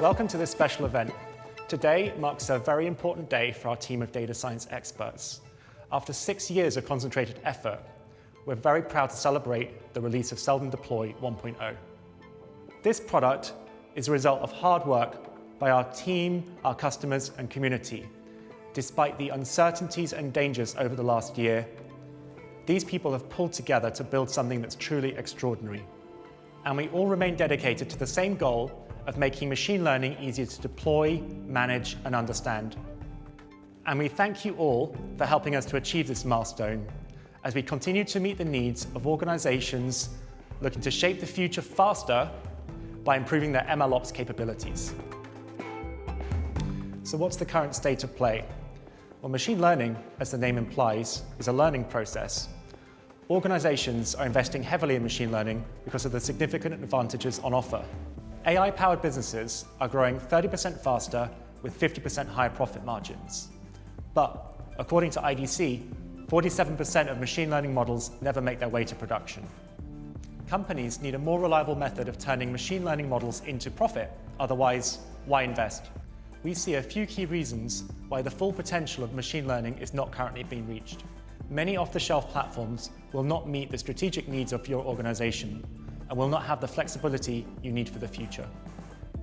Welcome to this special event. Today marks a very important day for our team of data science experts. After 6 years of concentrated effort, we're very proud to celebrate the release of Seldon Deploy 1.0. This product is a result of hard work by our team, our customers, and community. Despite the uncertainties and dangers over the last year, these people have pulled together to build something that's truly extraordinary. And we all remain dedicated to the same goal of making machine learning easier to deploy, manage, and understand. And we thank you all for helping us to achieve this milestone as we continue to meet the needs of organizations looking to shape the future faster by improving their MLOps capabilities. So what's the current state of play? Well, machine learning, as the name implies, is a learning process. Organizations are investing heavily in machine learning because of the significant advantages on offer. AI-powered businesses are growing 30% faster with 50% higher profit margins. But according to IDC, 47% of machine learning models never make their way to production. Companies need a more reliable method of turning machine learning models into profit. Otherwise, why invest? We see a few key reasons why the full potential of machine learning is not currently being reached. Many off-the-shelf platforms will not meet the strategic needs of your organization and will not have the flexibility you need for the future.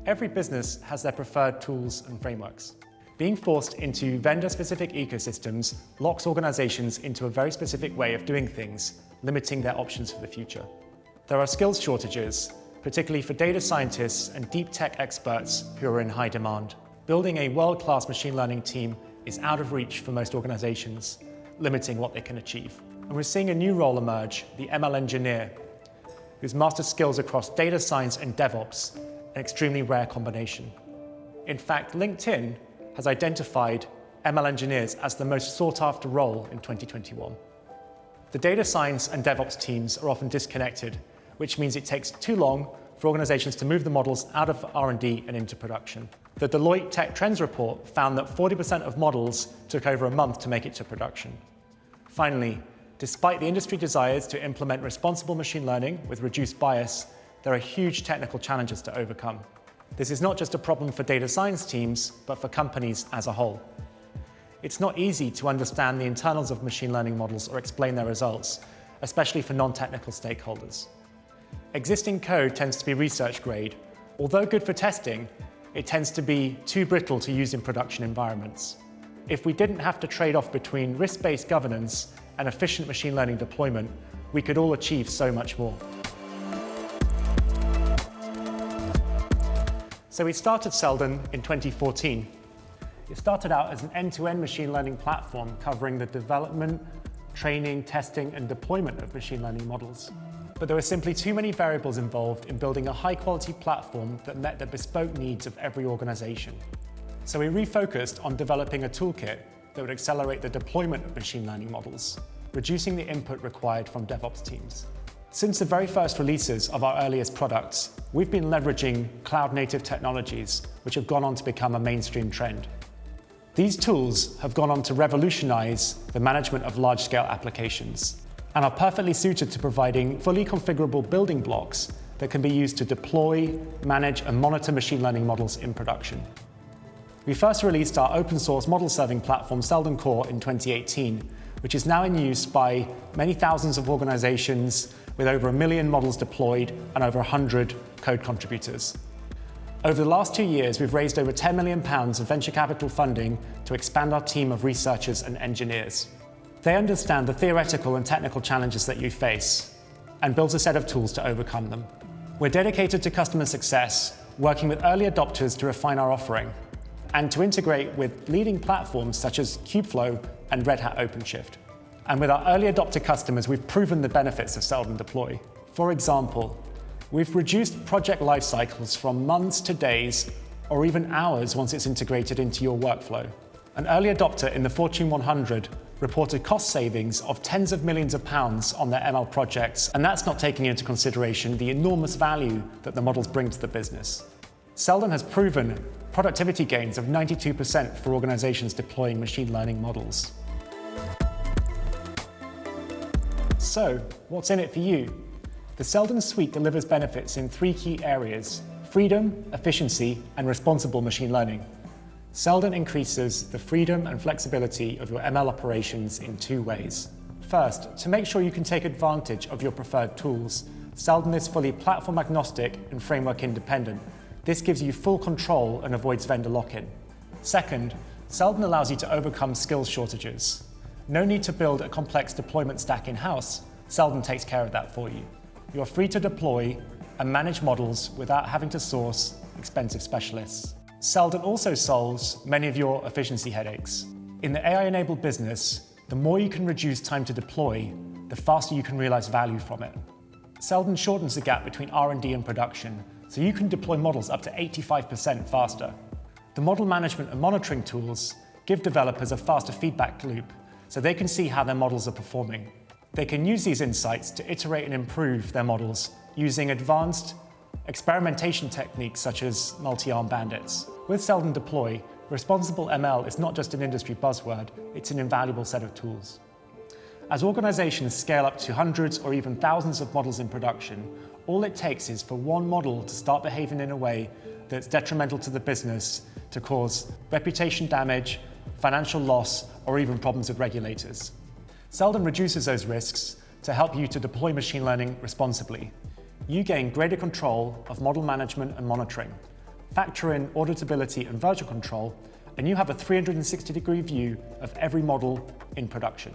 Every business has their preferred tools and frameworks. Being forced into vendor-specific ecosystems locks organizations into a very specific way of doing things, limiting their options for the future. There are skills shortages, particularly for data scientists and deep tech experts who are in high demand. Building a world-class machine learning team is out of reach for most organizations, limiting what they can achieve. And we're seeing a new role emerge, the ML engineer, whose master skills across data science and DevOps, an extremely rare combination. In fact, LinkedIn has identified ML engineers as the most sought-after role in 2021. The data science and DevOps teams are often disconnected, which means it takes too long for organizations to move the models out of R&D and into production. The Deloitte Tech Trends report found that 40% of models took over a month to make it to production. Finally, despite the industry desires to implement responsible machine learning with reduced bias, there are huge technical challenges to overcome. This is not just a problem for data science teams, but for companies as a whole. It's not easy to understand the internals of machine learning models or explain their results, especially for non-technical stakeholders. Existing code tends to be research grade. Although good for testing, it tends to be too brittle to use in production environments. If we didn't have to trade off between risk-based governance and efficient machine learning deployment, we could all achieve so much more. So we started Seldon in 2014. It started out as an end-to-end machine learning platform covering the development, training, testing, and deployment of machine learning models. But there were simply too many variables involved in building a high-quality platform that met the bespoke needs of every organization. So we refocused on developing a toolkit that would accelerate the deployment of machine learning models, reducing the input required from DevOps teams. Since the very first releases of our earliest products, we've been leveraging cloud-native technologies, which have gone on to become a mainstream trend. These tools have gone on to revolutionize the management of large-scale applications and are perfectly suited to providing fully configurable building blocks that can be used to deploy, manage, and monitor machine learning models in production. We first released our open-source model-serving platform, Seldon Core, in 2018, which is now in use by many thousands of organizations with over 1 million models deployed and over 100 code contributors. Over the last 2 years, we've raised over £10 million of venture capital funding to expand our team of researchers and engineers. They understand the theoretical and technical challenges that you face and build a set of tools to overcome them. We're dedicated to customer success, working with early adopters to refine our offering and to integrate with leading platforms such as Kubeflow and Red Hat OpenShift. And with our early adopter customers, we've proven the benefits of Seldon Deploy. For example, we've reduced project life cycles from months to days or even hours once it's integrated into your workflow. An early adopter in the Fortune 100 reported cost savings of tens of millions of pounds on their ML projects, and that's not taking into consideration the enormous value that the models bring to the business. Seldon has proven productivity gains of 92% for organizations deploying machine learning models. So, what's in it for you? The Seldon suite delivers benefits in 3 key areas. freedom, efficiency, and responsible machine learning. Seldon increases the freedom and flexibility of your ML operations in two ways. First, to make sure you can take advantage of your preferred tools, Seldon is fully platform agnostic and framework independent. This gives you full control and avoids vendor lock-in. Second, Seldon allows you to overcome skills shortages. No need to build a complex deployment stack in-house. Seldon takes care of that for you. You're free to deploy and manage models without having to source expensive specialists. Seldon also solves many of your efficiency headaches. In the AI-enabled business, the more you can reduce time to deploy, the faster you can realize value from it. Seldon shortens the gap between R&D and production, so you can deploy models up to 85% faster. The model management and monitoring tools give developers a faster feedback loop, so they can see how their models are performing. They can use these insights to iterate and improve their models using advanced experimentation techniques such as multi-arm bandits. With Seldon Deploy, responsible ML is not just an industry buzzword, it's an invaluable set of tools. As organizations scale up to hundreds or even thousands of models in production, all it takes is for one model to start behaving in a way that's detrimental to the business to cause reputation damage, financial loss, or even problems with regulators. Seldon reduces those risks to help you to deploy machine learning responsibly. You gain greater control of model management and monitoring. Factor in auditability and version control, and you have a 360-degree view of every model in production.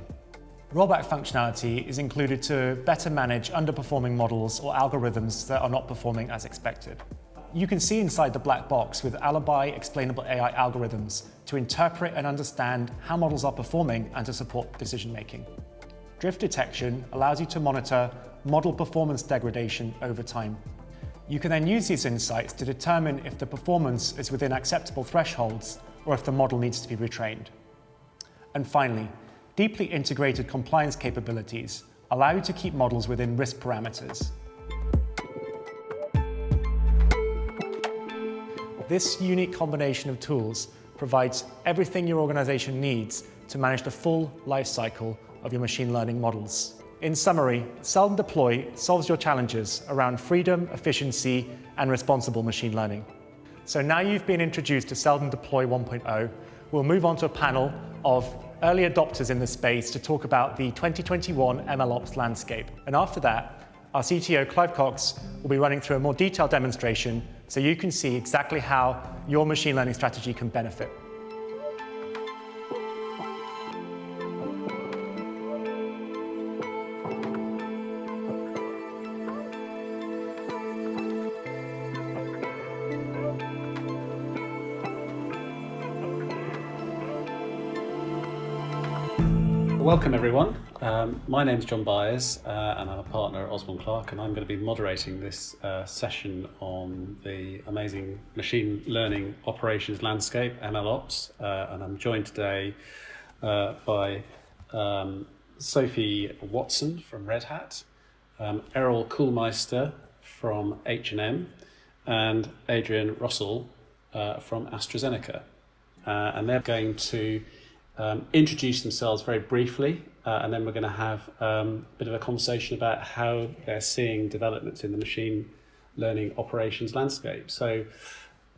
Rollback functionality is included to better manage underperforming models or algorithms that are not performing as expected. You can see inside the black box with alibi explainable AI algorithms to interpret and understand how models are performing and to support decision-making. Drift detection allows you to monitor model performance degradation over time. You can then use these insights to determine if the performance is within acceptable thresholds or if the model needs to be retrained. And finally, deeply integrated compliance capabilities allow you to keep models within risk parameters. This unique combination of tools provides everything your organization needs to manage the full life cycle of your machine learning models. In summary, Seldon Deploy solves your challenges around freedom, efficiency, and responsible machine learning. So now you've been introduced to Seldon Deploy 1.0, we'll move on to a panel of early adopters in the space to talk about the 2021 MLOps landscape. And after that, our CTO, Clive Cox, will be running through a more detailed demonstration so you can see exactly how your machine learning strategy can benefit. Welcome everyone. My name's John Byers and I'm a partner at Osborne Clarke, and I'm going to be moderating this session on the amazing machine learning operations landscape, MLOps, and I'm joined today by Sophie Watson from Red Hat, Errol Koolmeister from H&M, and Adrian Rossall from AstraZeneca. And they're going to introduce themselves very briefly, and then we're going to have a bit of a conversation about how they're seeing developments in the machine learning operations landscape. So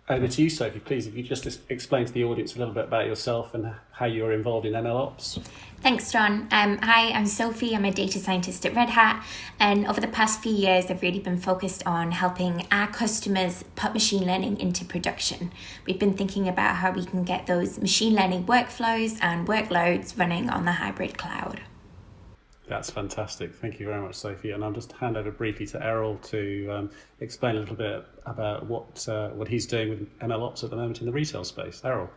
over to you, Sophie, please, if you just explain to the audience a little bit about yourself and how you're involved in MLOps. Thanks, John. Hi, I'm Sophie. I'm a data scientist at Red Hat, and over the past few years, I've really been focused on helping our customers put machine learning into production. We've been thinking about how we can get those machine learning workflows and workloads running on the hybrid cloud. That's fantastic. Thank you very much, Sophie. And I'll just hand over briefly to Errol to explain a little bit about what he's doing with MLOps at the moment in the retail space. Errol.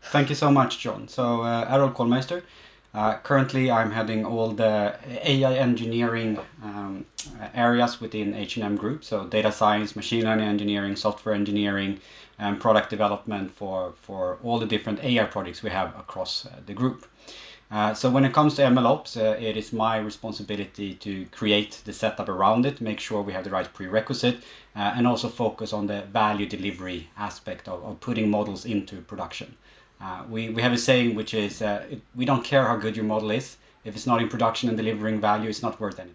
Thank you so much, John. So Errol Koolmeister. Currently, I'm heading all the AI engineering areas within H&M Group. So data science, machine learning engineering, software engineering, and product development for all the different AI projects we have across the group. So when it comes to MLOps, it is my responsibility to create the setup around it, make sure we have the right prerequisite, and also focus on the value delivery aspect of putting models into production. We have a saying which is, we don't care how good your model is. If it's not in production and delivering value, it's not worth anything.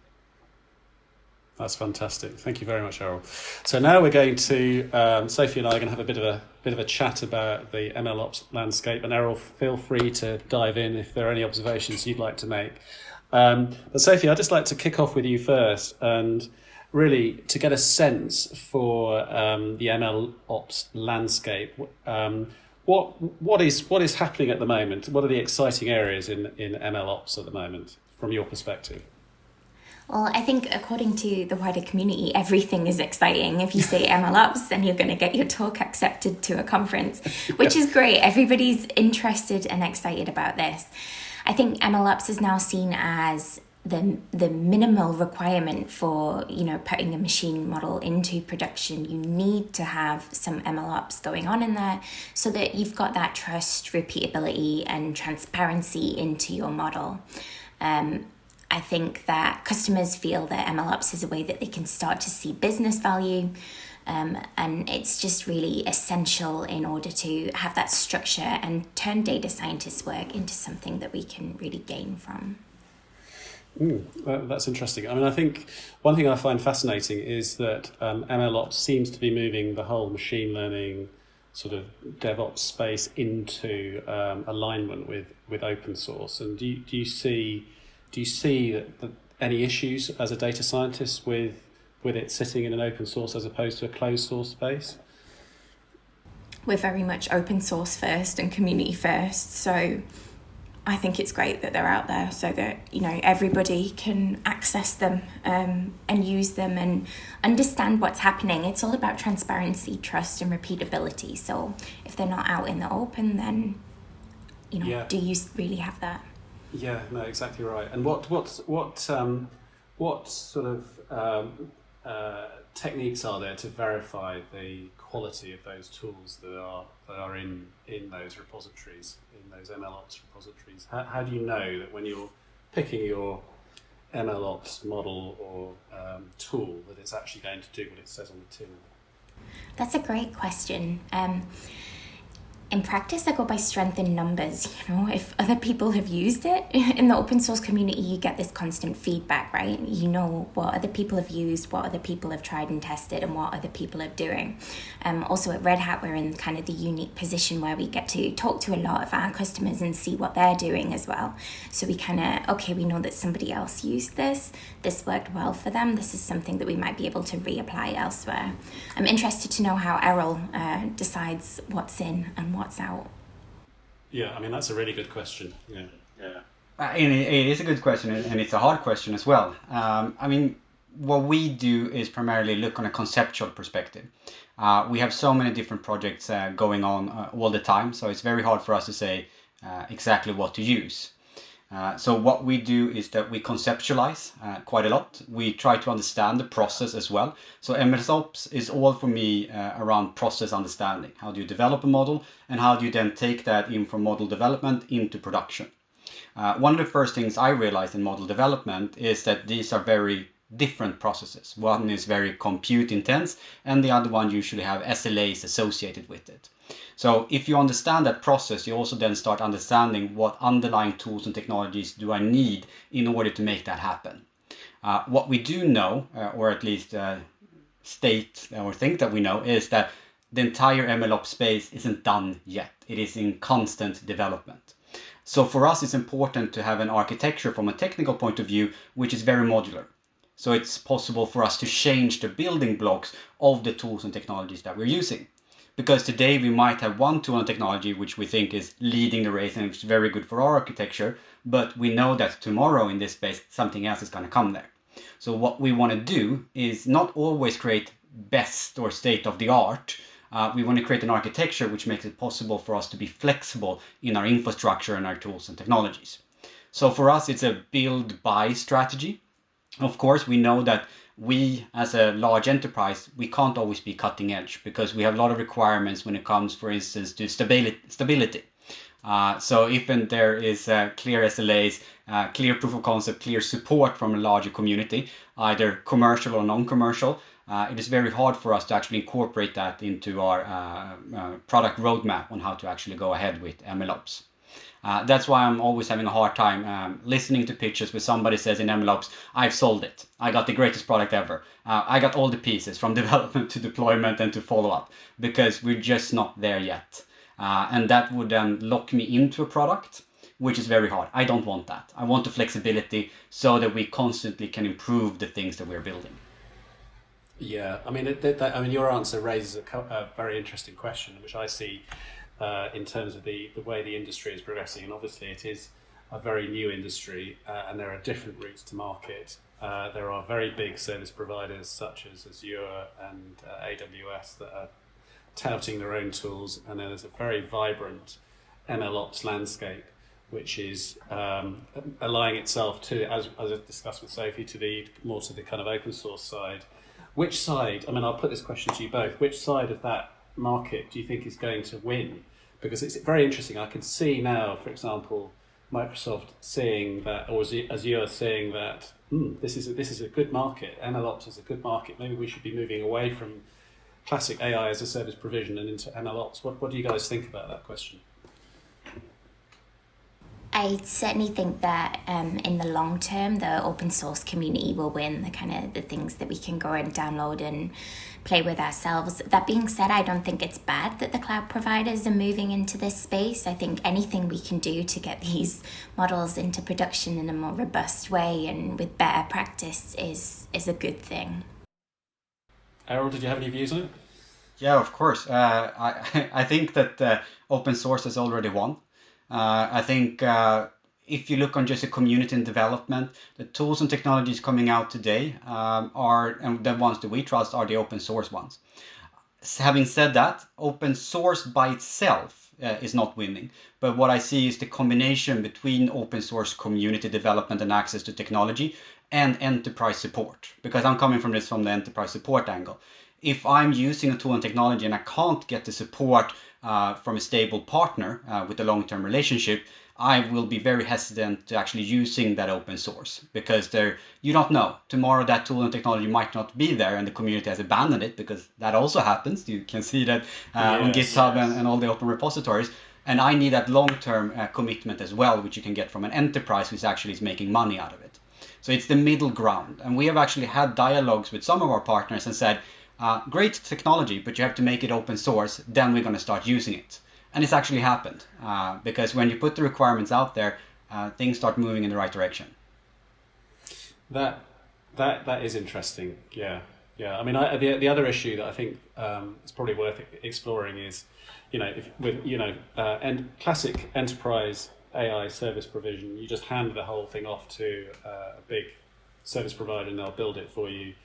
That's fantastic. Thank you very much, Errol. So now we're going to Sophie and I are going to have a bit of a chat about the MLOps landscape. And Errol, feel free to dive in if there are any observations you'd like to make. But Sophie, I'd just like to kick off with you first, and really to get a sense for the MLOps landscape. What is happening at the moment? What are the exciting areas in MLOps at the moment, from your perspective? Well, I think according to the wider community, everything is exciting. If you say MLOps, then you're going to get your talk accepted to a conference, which is great. Everybody's interested and excited about this. I think MLOps is now seen as the minimal requirement for, putting a machine model into production. You need to have some MLOps going on in there so that you've got that trust, repeatability, and transparency into your model. I think that customers feel that MLOps is a way that they can start to see business value, and it's just really essential in order to have that structure and turn data scientists' work into something that we can really gain from. That's interesting. I mean, I think one thing I find fascinating is that MLOps seems to be moving the whole machine learning sort of DevOps space into alignment with open source. And do you see that any issues as a data scientist with it sitting in an open source as opposed to a closed source space? We're very much open source first and community first, so I think it's great that they're out there so that everybody can access them and use them and understand what's happening. It's all about transparency, trust, and repeatability. So if they're not out in the open, then do you really have that? Yeah, no, exactly right. And what sort of techniques are there to verify the quality of those tools that are in those repositories, in those MLOps repositories? How do you know that when you're picking your MLOps model or tool that it's actually going to do what it says on the tin? That's a great question. In practice, I go by strength in numbers. If other people have used it in the open source community, you get this constant feedback, right? You know what other people have used, what other people have tried and tested, and what other people are doing. Also at Red Hat, we're in kind of the unique position where we get to talk to a lot of our customers and see what they're doing as well. So we we know that somebody else used this worked well for them, this is something that we might be able to reapply elsewhere. I'm interested to know how Errol decides what's in and what's out. Yeah, I mean, that's a really good question. Yeah. And it is a good question, and it's a hard question as well. What we do is primarily look on a conceptual perspective. We have so many different projects going on all the time, so it's very hard for us to say exactly what to use. So what we do is that we conceptualize quite a lot. We try to understand the process as well. So MLOps is all for me around process understanding. How do you develop a model, and how do you then take that in from model development into production? One of the first things I realized in model development is that these are very different processes. One is very compute intense, and the other one usually have SLAs associated with it. So if you understand that process, you also then start understanding what underlying tools and technologies do I need in order to make that happen. What we do know, or at least state or think that we know, is that the entire MLOps space isn't done yet. It is in constant development. So for us, it's important to have an architecture from a technical point of view, which is very modular. So it's possible for us to change the building blocks of the tools and technologies that we're using. Because today we might have one tool and technology which we think is leading the race and it's very good for our architecture, but we know that tomorrow in this space something else is going to come there. So what we want to do is not always create best or state of the art. We want to create an architecture which makes it possible for us to be flexible in our infrastructure and our tools and technologies. So for us, it's a build-buy strategy. Of course, we know that we, as a large enterprise, we can't always be cutting edge because we have a lot of requirements when it comes, for instance, to stability. So if there is clear SLAs, clear proof of concept, clear support from a larger community, either commercial or non-commercial, it is very hard for us to actually incorporate that into our product roadmap on how to actually go ahead with MLOps. That's why I'm always having a hard time listening to pitches where somebody says in emmaloves, I've sold it. I got the greatest product ever. I got all the pieces from development to deployment and to follow-up, because we're just not there yet. And that would then lock me into a product, which is very hard. I don't want that. I want the flexibility so that we constantly can improve the things that we're building. Yeah, I mean, your answer raises a very interesting question, which I see in terms of the way the industry is progressing. And obviously it is a very new industry and there are different routes to market. There are very big service providers such as Azure and AWS that are touting their own tools, and then there's a very vibrant MLOps landscape which is allying itself to, as I discussed with Sophie, to the kind of open source side. Which side, I mean, I'll put this question to you both, which side of that market do you think is going to win? Because it's very interesting. I can see now, for example, Microsoft seeing that, or Azure seeing that, this is a good market, MLOps is a good market, maybe we should be moving away from classic AI as a service provision and into MLOps. What do you guys think about that question? I certainly think that in the long term, the open source community will win the things that we can go and download and play with ourselves. That being said, I don't think it's bad that the cloud providers are moving into this space. I think anything we can do to get these models into production in a more robust way and with better practice is a good thing. Errol, did you have any views on it? Yeah, of course. I think that open source has already won. I think if you look on just a community and development, the tools and technologies coming out today and the ones that we trust are the open source ones. Having said that, open source by itself is not winning. But what I see is the combination between open source community development and access to technology and enterprise support. Because I'm coming from the enterprise support angle. If I'm using a tool and technology and I can't get the support from a stable partner with a long-term relationship, I will be very hesitant to actually using that open source, because you don't know. Tomorrow that tool and technology might not be there and the community has abandoned it, because that also happens. You can see that on GitHub and all the open repositories. And I need that long-term commitment as well, which you can get from an enterprise who's actually is making money out of it. So it's the middle ground. And we have actually had dialogues with some of our partners and said, great technology, but you have to make it open source, then we're going to start using it. And it's actually happened, because when you put the requirements out there, things start moving in the right direction. That is interesting. Yeah. I mean, the other issue that I think is probably worth exploring is, classic enterprise AI service provision, you just hand the whole thing off to a big service provider and they'll build it for you.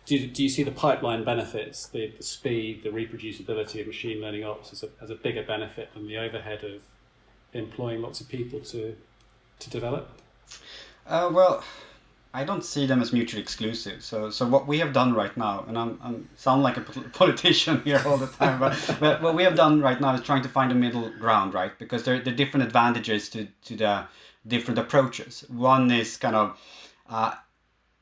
Do you see the pipeline benefits, the speed, the reproducibility of machine learning ops as a bigger benefit than the overhead of employing lots of people to develop? Well, I don't see them as mutually exclusive. So what we have done right now, and I'm sound like a politician here all the time, but what we have done right now is trying to find a middle ground, right? Because there are different advantages to the different approaches. One is kind of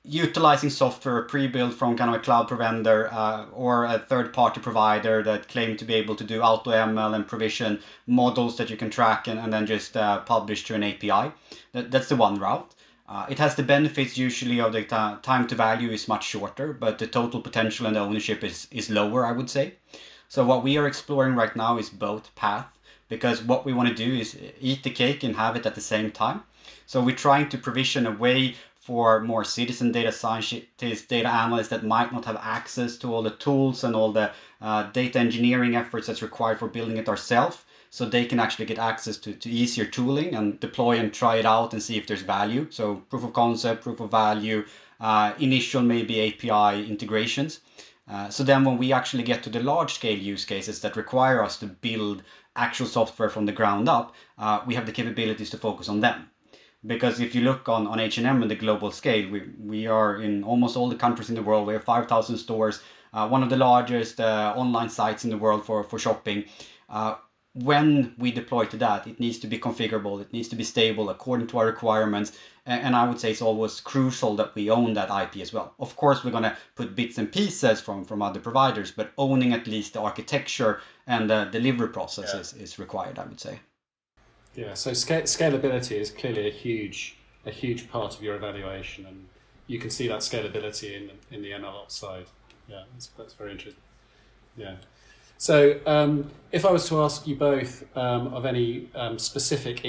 utilizing software pre-built from kind of a cloud vendor or a third-party provider that claim to be able to do AutoML and provision models that you can track and then just publish to an API. That's the one route. It has the benefits usually of the time to value is much shorter, but the total potential and the ownership is lower, I would say. So what we are exploring right now is both paths, because what we want to do is eat the cake and have it at the same time. So we're trying to provision a way for more citizen data scientists, data analysts that might not have access to all the tools and all the data engineering efforts that's required for building it ourselves, so they can actually get access to easier tooling and deploy and try it out and see if there's value. So proof of concept, proof of value, initial maybe API integrations. So then when we actually get to the large scale use cases that require us to build actual software from the ground up, we have the capabilities to focus on them. Because if you look on H&M and the global scale, we are in almost all the countries in the world. We have 5,000 stores, one of the largest online sites in the world for shopping. When we deploy to that, it needs to be configurable, it needs to be stable according to our requirements. And I would say it's always crucial that we own that IP as well. Of course, we're going to put bits and pieces from other providers, but owning at least the architecture and the delivery process is required, I would say. Yeah, so scalability is clearly a huge part of your evaluation, and you can see that scalability in the MLOps side. Yeah, that's very interesting. Yeah. So if I was to ask you both of any specific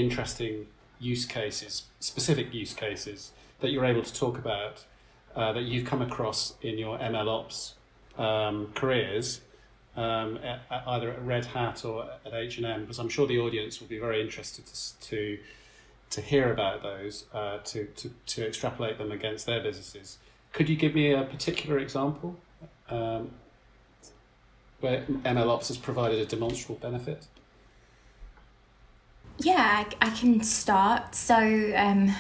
use cases that you're able to talk about that you've come across in your MLOps careers, either at Red Hat or at H&M, because I'm sure the audience will be very interested to hear about those, to extrapolate them against their businesses. Could you give me a particular example where MLOps has provided a demonstrable benefit? Yeah, I can start. So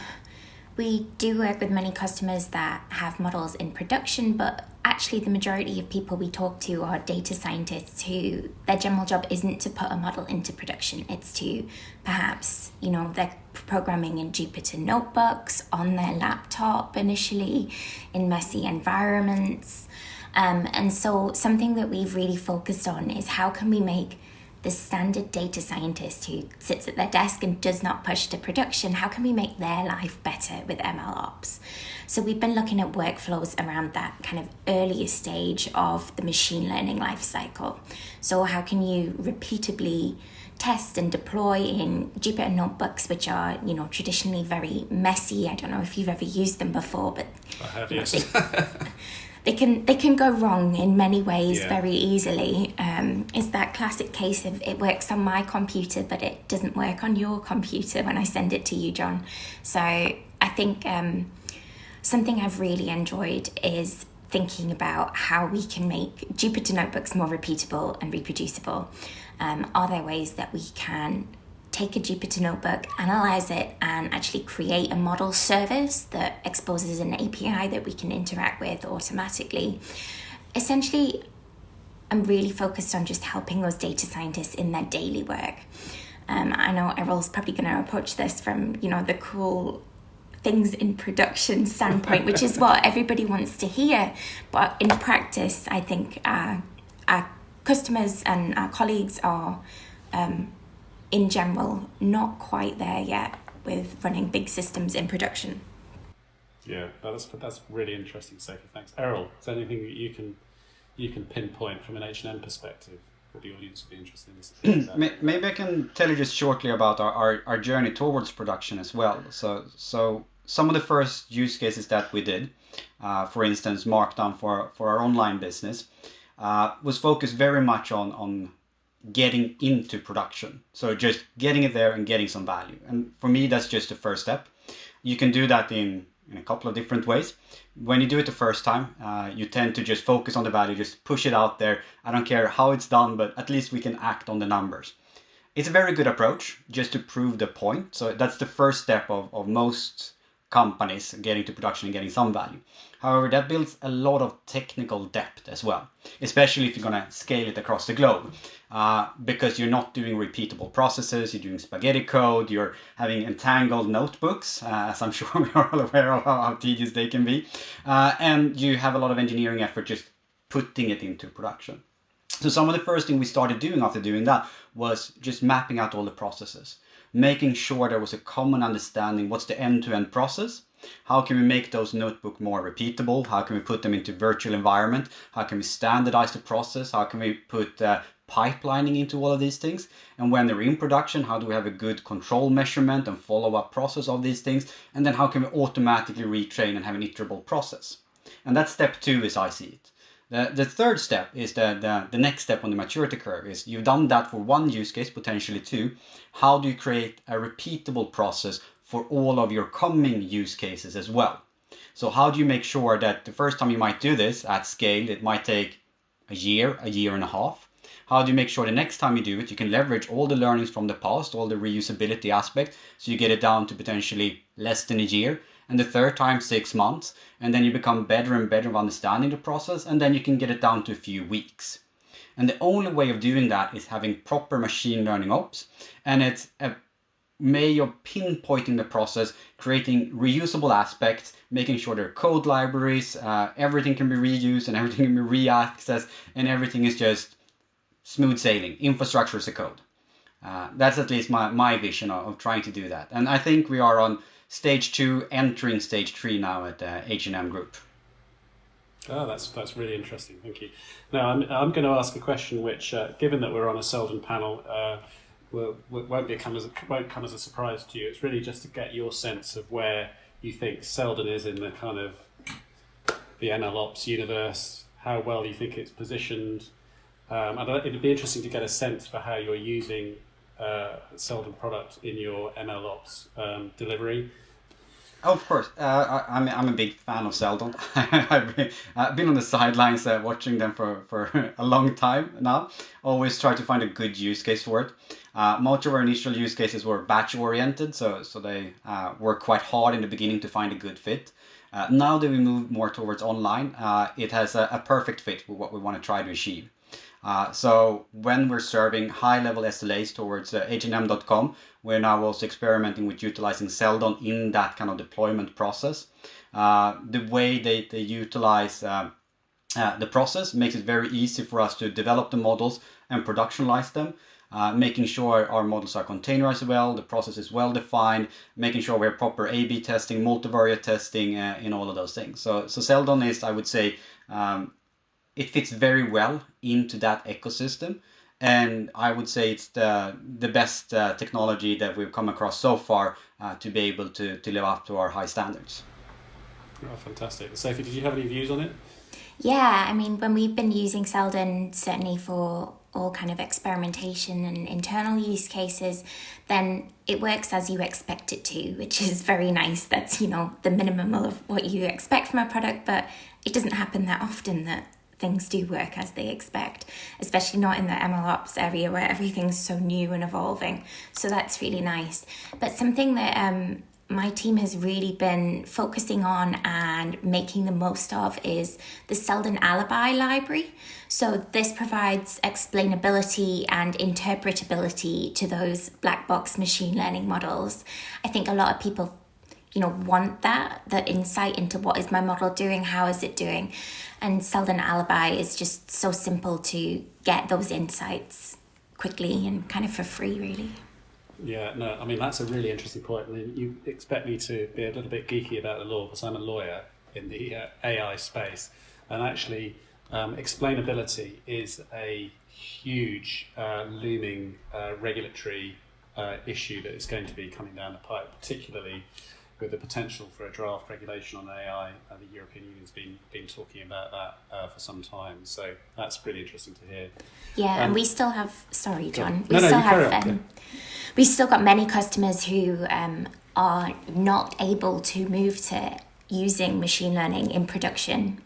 we do work with many customers that have models in production, but actually the majority of people we talk to are data scientists who their general job isn't to put a model into production. It's to perhaps, they're programming in Jupyter notebooks, on their laptop initially, in messy environments. And so something that we've really focused on is how can we make the standard data scientist who sits at their desk and does not push to production, how can we make their life better with MLOps? So we've been looking at workflows around that kind of earlier stage of the machine learning life cycle. So how can you repeatably test and deploy in Jupyter notebooks, which are, traditionally very messy. I don't know if you've ever used them before, but I have, yes. They can go wrong in many ways very easily. It's that classic case of it works on my computer, but it doesn't work on your computer when I send it to you, John. So I think something I've really enjoyed is thinking about how we can make Jupyter notebooks more repeatable and reproducible. Are there ways that we can take a Jupyter notebook, analyze it, and actually create a model service that exposes an API that we can interact with automatically? Essentially, I'm really focused on just helping those data scientists in their daily work. I know Errol's probably going to approach this from, the cool things in production standpoint, which is what everybody wants to hear. But in practice, I think our customers and our colleagues are in general not quite there yet with running big systems in production. Yeah, that's really interesting, Sophie. Thanks. Errol, is there anything that you can pinpoint from an H&M perspective that the audience would be interested in? Maybe I can tell you just shortly about our journey towards production as well. So some of the first use cases that we did, for instance, Markdown for our online business, was focused very much on getting into production. So just getting it there and getting some value. And for me, that's just the first step. You can do that in a couple of different ways. When you do it the first time, you tend to just focus on the value, just push it out there. I don't care how it's done, but at least we can act on the numbers. It's a very good approach just to prove the point. So that's the first step of most companies getting to production and getting some value. However, that builds a lot of technical depth as well, especially if you're going to scale it across the globe, because you're not doing repeatable processes, you're doing spaghetti code, you're having entangled notebooks, as I'm sure we are all aware of how tedious they can be, and you have a lot of engineering effort just putting it into production. So some of the first thing we started doing after doing that was just mapping out all the processes, making sure there was a common understanding what's the end-to-end process. How can we make those notebooks more repeatable? How can we put them into virtual environment? How can we standardize the process? How can we put pipelining into all of these things? And when they're in production, how do we have a good control measurement and follow-up process of these things? And then how can we automatically retrain and have an iterable process? And that's step 2 as I see it. The third step is the next step on the maturity curve is you've done that for one use case, potentially 2. How do you create a repeatable process for all of your coming use cases as well? So how do you make sure that the first time you might do this at scale, it might take a year and a half? How do you make sure the next time you do it, you can leverage all the learnings from the past, all the reusability aspect, so you get it down to potentially less than a year, and the third time 6 months, and then you become better and better of understanding the process, and then you can get it down to a few weeks. And the only way of doing that is having proper machine learning ops, and it's a way of pinpointing the process, creating reusable aspects, making sure there are code libraries, everything can be reused and everything can be re-accessed, and everything is just smooth sailing. Infrastructure as a code. That's at least my vision of trying to do that. And I think we are on stage 2, entering stage 3 now at the H&M Group. Oh, that's really interesting. Thank you. Now, I'm going to ask a question which, given that we're on a Seldon panel, won't come as a surprise to you. It's really just to get your sense of where you think Seldon is in the kind of the MLOps universe, how well you think it's positioned. It'd be interesting to get a sense for how you're using Seldon product in your MLOps delivery. Of course, I'm a big fan of Seldon. I've been on the sidelines watching them for a long time now. Always try to find a good use case for it. Most of our initial use cases were batch oriented, so they worked quite hard in the beginning to find a good fit. Now that we move more towards online, it has a perfect fit with what we want to try to achieve. So when we're serving high-level SLAs towards H&M.com, we're now also experimenting with utilizing Seldon in that kind of deployment process. The way they utilize the process makes it very easy for us to develop the models and productionalize them, making sure our models are containerized well, the process is well defined, making sure we have proper A/B testing, multivariate testing, in all of those things. So Seldon is, I would say, it fits very well into that ecosystem, and I would say it's the best technology that we've come across so far to be able to live up to our high standards. Oh, fantastic. Sophie, did you have any views on it? Yeah, I mean, when we've been using Seldon, certainly for all kind of experimentation and internal use cases, then it works as you expect it to, which is very nice. That's, the minimum of what you expect from a product, but it doesn't happen that often that things do work as they expect, especially not in the MLOps area where everything's so new and evolving. So that's really nice. But something that my team has really been focusing on and making the most of is the Seldon alibi library. So this provides explainability and interpretability to those black box machine learning models. I think a lot of people want that insight into what is my model doing, how is it doing. And Seldon Alibi is just so simple to get those insights quickly and kind of for free, really. Yeah, no, I mean, that's a really interesting point. I mean, you expect me to be a little bit geeky about the law because I'm a lawyer in the AI space. And actually, explainability is a huge looming regulatory issue that is going to be coming down the pipe, particularly with the potential for a draft regulation on AI. The European Union's been talking about that for some time. So that's really interesting to hear. Yeah, and we still have, sorry, John. We still got many customers who are not able to move to using machine learning in production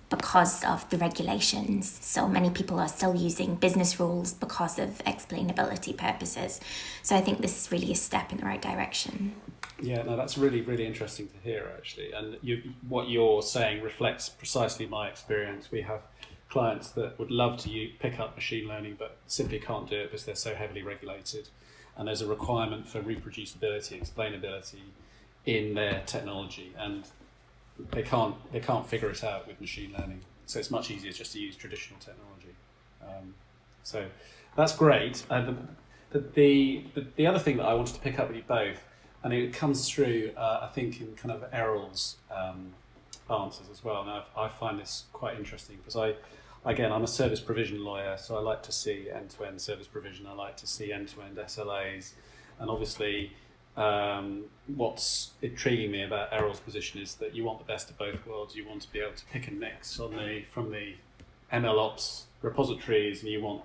because of the regulations. So many people are still using business rules because of explainability purposes. So I think this is really a step in the right direction. Yeah, no, that's really, really interesting to hear, actually. And what you're saying reflects precisely my experience. We have clients that would love to pick up machine learning, but simply can't do it because they're so heavily regulated. And there's a requirement for reproducibility, explainability in their technology, and they can't figure it out with machine learning. So it's much easier just to use traditional technology. So that's great. And the other thing that I wanted to pick up with you both, and it comes through, I think, in kind of Errol's answers as well. Now, I find this quite interesting because I'm a service provision lawyer, so I like to see end-to-end service provision. I like to see end-to-end SLAs, and obviously, what's intriguing me about Errol's position is that you want the best of both worlds. You want to be able to pick and mix from the MLOps repositories, and you want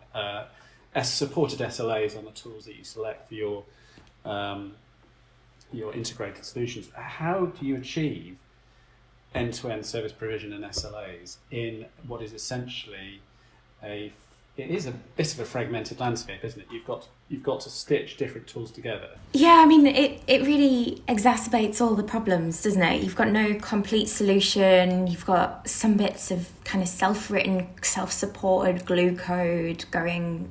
supported SLAs on the tools that you select for your integrated solutions. How do you achieve end-to-end service provision and SLAs in what is essentially it is a bit of a fragmented landscape, isn't it? You've got to stitch different tools together. Yeah, I mean, it really exacerbates all the problems, doesn't it? You've got no complete solution. You've got some bits of kind of self-written, self-supported glue code gluing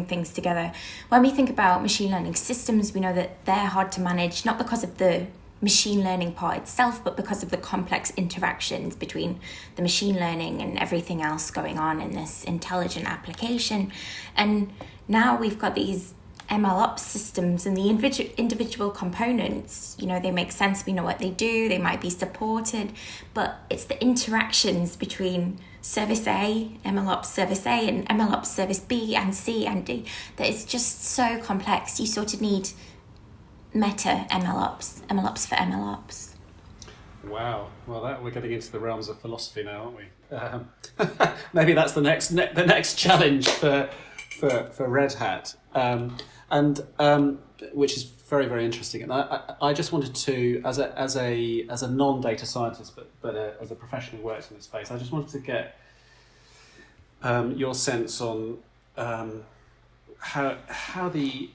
things together. When we think about machine learning systems, we know that they're hard to manage, not because of the machine learning part itself, but because of the complex interactions between the machine learning and everything else going on in this intelligent application. And now we've got these MLOps systems and the individual components, they make sense, we know what they do, they might be supported, but it's the interactions between service A, MLOps service A, and MLOps service B and C and D that is just so complex. You sort of need meta MLOps for MLOps. Wow. Well, we're getting into the realms of philosophy now, aren't we? Maybe that's the next challenge for Red Hat, which is very, very interesting. And I just wanted to, as a non-data scientist, but as a professional who works in this space, I just wanted to get your sense on how the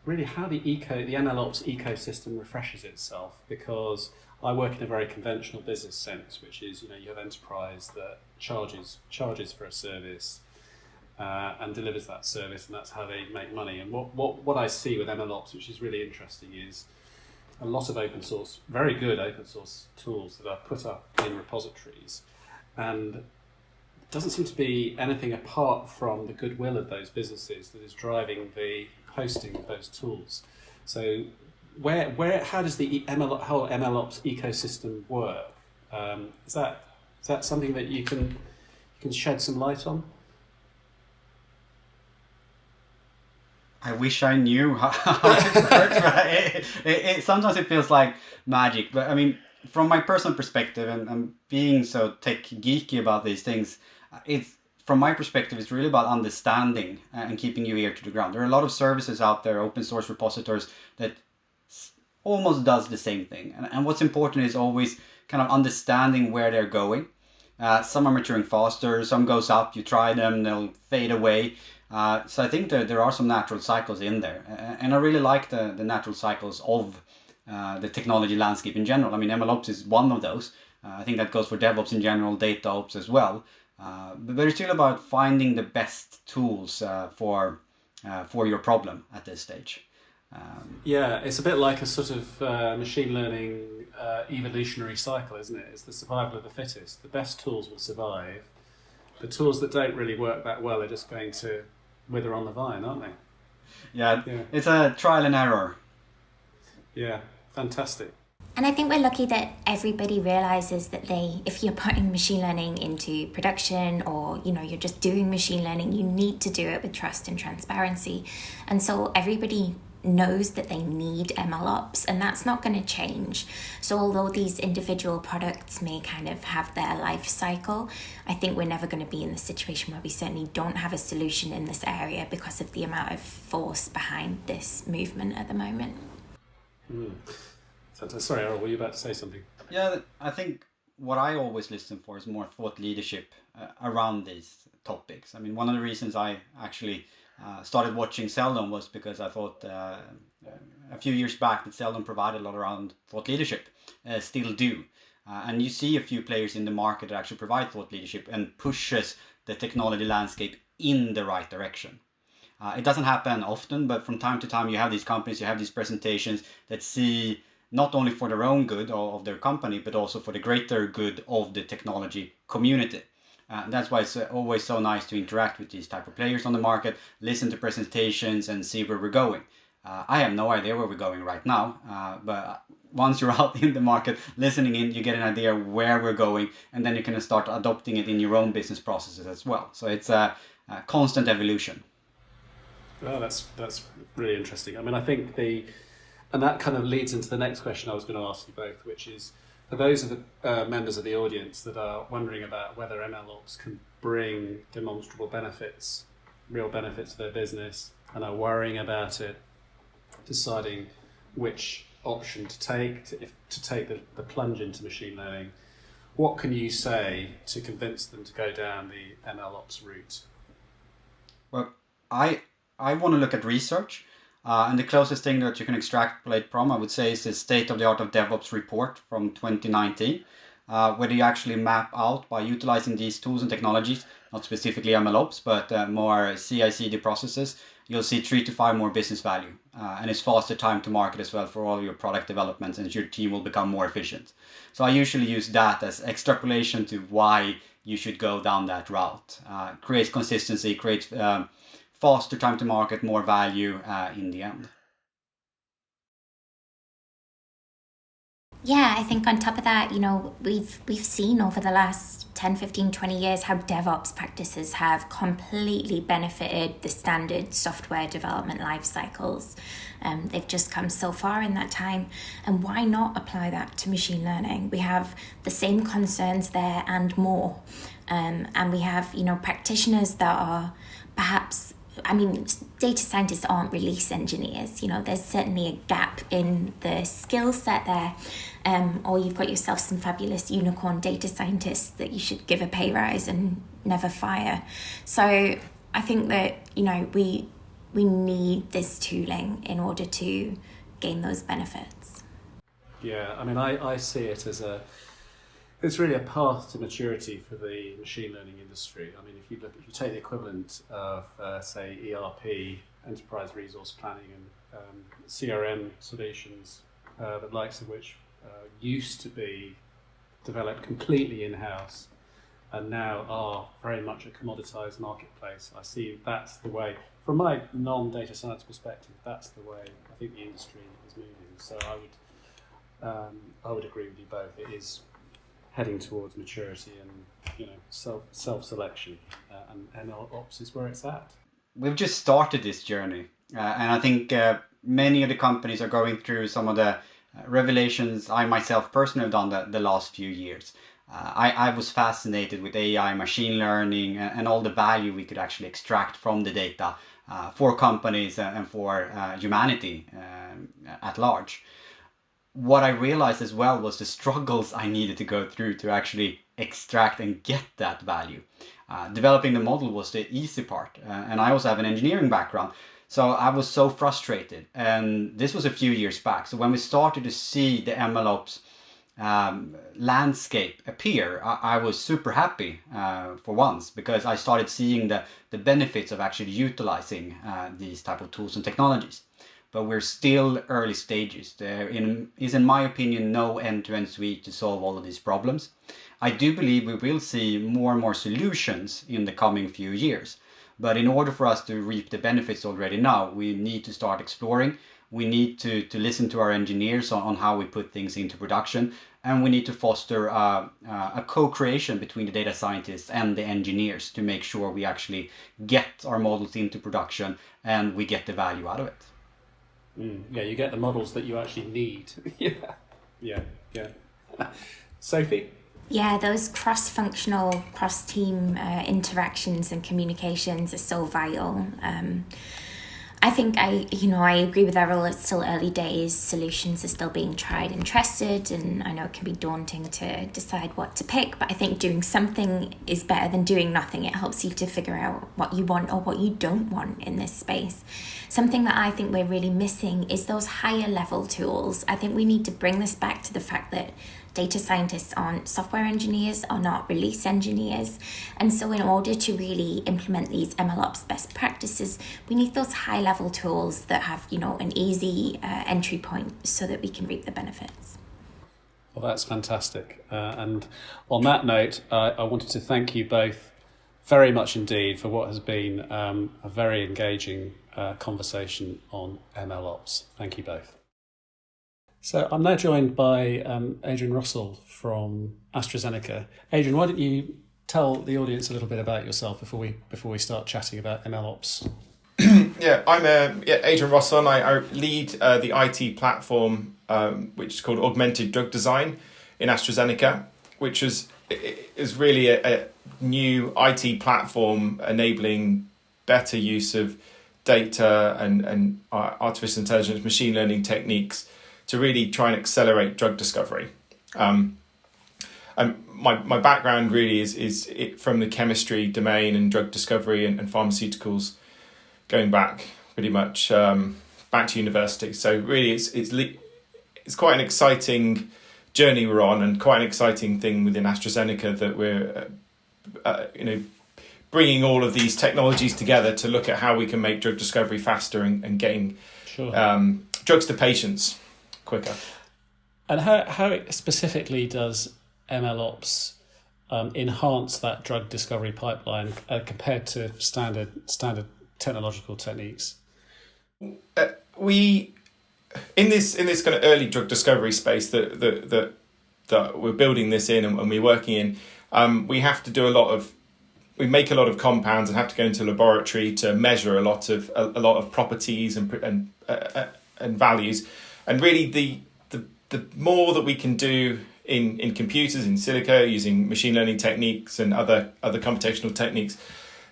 MLOps ecosystem refreshes itself, because I work in a very conventional business sense, which is, you have enterprise that charges for a service and delivers that service, and that's how they make money. And what I see with MLOps, which is really interesting, is a lot of open source, very good open source tools that are put up in repositories, and it doesn't seem to be anything apart from the goodwill of those businesses that is driving the hosting of those tools. So how does the whole MLOps ecosystem work? Is that something that you can shed some light on? I wish I knew how it works, but sometimes it feels like magic. But I mean, from my personal perspective, and being so tech geeky about these things, from my perspective, it's really about understanding and keeping your ear to the ground. There are a lot of services out there, open source repositories, that almost does the same thing. And what's important is always kind of understanding where they're going. Some are maturing faster, some goes up, you try them, they'll fade away. So I think there are some natural cycles in there. And I really like the natural cycles of the technology landscape in general. I mean, MLOps is one of those. I think that goes for DevOps in general, DataOps as well. But it's still about finding the best tools for your problem at this stage. Yeah, it's a bit like a sort of machine learning evolutionary cycle, isn't it? It's the survival of the fittest. The best tools will survive. The tools that don't really work that well are just going to wither on the vine, aren't they? Yeah, it's a trial and error. Yeah, fantastic. And I think we're lucky that everybody realizes that if you're putting machine learning into production, or you're just doing machine learning, you need to do it with trust and transparency. And so everybody knows that they need MLOps, and that's not going to change. So although these individual products may kind of have their life cycle, I think we're never going to be in the situation where we certainly don't have a solution in this area because of the amount of force behind this movement at the moment. Sorry, Errol, were you about to say something? Yeah, I think what I always listen for is more thought leadership around these topics. I mean, one of the reasons I actually started watching Seldon was because I thought a few years back that Seldon provided a lot around thought leadership, still do. And you see a few players in the market that actually provide thought leadership and pushes the technology landscape in the right direction. It doesn't happen often, but from time to time you have these companies, you have these presentations that see not only for their own good of their company, but also for the greater good of the technology community. That's why it's always so nice to interact with these type of players on the market, listen to presentations and see where we're going. I have no idea where we're going right now, but once you're out in the market, listening in, you get an idea where we're going, and then you can start adopting it in your own business processes as well. So it's a constant evolution. Oh, that's really interesting. I mean, I think and that kind of leads into the next question I was going to ask you both, which is, for those of the members of the audience that are wondering about whether MLOps can bring demonstrable benefits, real benefits to their business, and are worrying about it, deciding which option to take, to take the plunge into machine learning, what can you say to convince them to go down the MLOps route? Well, I want to look at research. And the closest thing that you can extrapolate from, I would say, is the State of the Art of DevOps report from 2019, where they actually map out, by utilizing these tools and technologies, not specifically MLOps, but more CI/CD processes, you'll see 3 to 5 more business value. And it's faster time to market as well for all your product developments, and your team will become more efficient. So I usually use that as extrapolation to why you should go down that route. Creates consistency, creates faster time to market, more value in the end. Yeah, I think on top of that, we've seen over the last 10, 15, 20 years how DevOps practices have completely benefited the standard software development life cycles. They've just come so far in that time. And why not apply that to machine learning? We have the same concerns there and more. And we have, practitioners that are perhaps, data scientists aren't release engineers. There's certainly a gap in the skill set there. Or you've got yourself some fabulous unicorn data scientists that you should give a pay rise and never fire. So I think that, we need this tooling in order to gain those benefits. Yeah, I see it as it's really a path to maturity for the machine learning industry. If you take the equivalent of, say, ERP, enterprise resource planning, and CRM solutions, the likes of which used to be developed completely in-house and now are very much a commoditized marketplace. I see that's the way, from my non-data science perspective, that's the way I think the industry is moving. So I would agree with you both. It is heading towards maturity and self-selection, and MLOps is where it's at. We've just started this journey, and I think many of the companies are going through some of the revelations I myself personally have done the last few years. I was fascinated with AI, machine learning, and all the value we could actually extract from the data for companies and for humanity at large. What I realized as well was the struggles I needed to go through to actually extract and get that value. Developing the model was the easy part, and I also have an engineering background. So I was so frustrated, and this was a few years back. So when we started to see the MLOps landscape appear, I was super happy for once, because I started seeing the benefits of actually utilizing these type of tools and technologies. But we're still early stages. There is, in my opinion, no end-to-end suite to solve all of these problems. I do believe we will see more and more solutions in the coming few years. But in order for us to reap the benefits already now, we need to start exploring. We need to listen to our engineers on how we put things into production. And we need to foster a co-creation between the data scientists and the engineers to make sure we actually get our models into production and we get the value out of it. Yeah, you get the models that you actually need. Yeah. Sophie? Yeah, those cross-functional, cross-team interactions and communications are so vital. I think I agree with Errol. It's still early days. Solutions are still being tried and tested, and I know it can be daunting to decide what to pick, but I think doing something is better than doing nothing. It helps you to figure out what you want or what you don't want in this space. Something that I think we're really missing is those higher level tools. I think we need to bring this back to the fact that data scientists aren't software engineers, are not release engineers. And so in order to really implement these MLOps best practices, we need those high level tools that have, an easy entry point so that we can reap the benefits. Well, that's fantastic. And on that note, I wanted to thank you both very much indeed for what has been a very engaging conversation on MLOps. Thank you both. So I'm now joined by Adrian Rossall from AstraZeneca. Adrian, why don't you tell the audience a little bit about yourself before we start chatting about MLOps? Yeah, I'm Adrian Rossall. I lead the IT platform, which is called Augmented Drug Design in AstraZeneca, which is really a new IT platform enabling better use of data and artificial intelligence, machine learning techniques to really try and accelerate drug discovery. And my background really is from the chemistry domain and drug discovery and pharmaceuticals, going back pretty much back to university. So really, it's quite an exciting journey we're on, and quite an exciting thing within AstraZeneca that we're bringing all of these technologies together to look at how we can make drug discovery faster and getting drugs to patients quicker. And how specifically does MLOps enhance that drug discovery pipeline compared to standard technological techniques? We in this kind of early drug discovery space that we're building this in and we're working in, we have to do we make a lot of compounds and have to go into a laboratory to measure a lot of properties and values, and really the more that we can do in computers, in silico, using machine learning techniques and other computational techniques,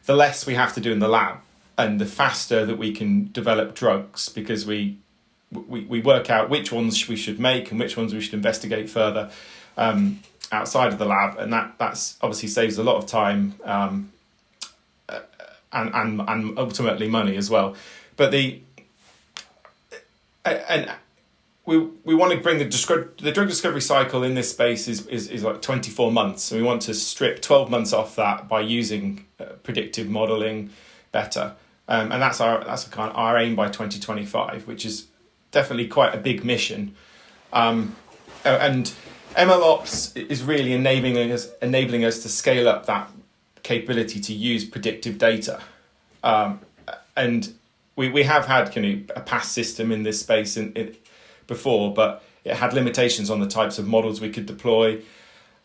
the less we have to do in the lab, and the faster that we can develop drugs, because we work out which ones we should make and which ones we should investigate further outside of the lab, and that's obviously saves a lot of time and ultimately money as well. But we want to bring the drug discovery cycle in this space is like 24 months, and we want to strip 12 months off that by using predictive modeling better, and that's our aim by 2025, which is definitely quite a big mission, and MLOps is really enabling us to scale up that capability to use predictive data, and we have had a past system in this space before, but it had limitations on the types of models we could deploy.